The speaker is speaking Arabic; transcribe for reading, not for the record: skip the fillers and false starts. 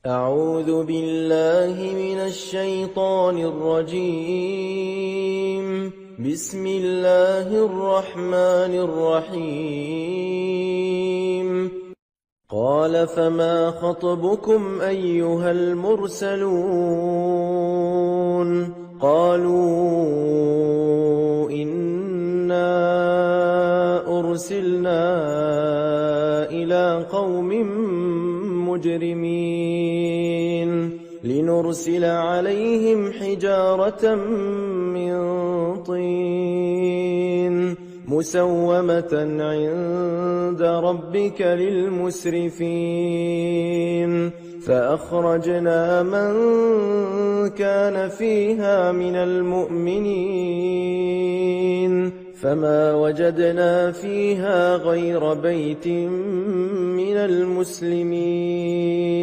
أعوذ بالله من الشيطان الرجيم. بسم الله الرحمن الرحيم. قال فما خطبكم أيها المرسلون؟ قالوا إنا أرسلنا إلى قوم مجرمين لنرسل عليهم حجارة من طين مسومة عند ربك للمسرفين فأخرجنا من كان فيها من المؤمنين فما وجدنا فيها غير بيت من المسلمين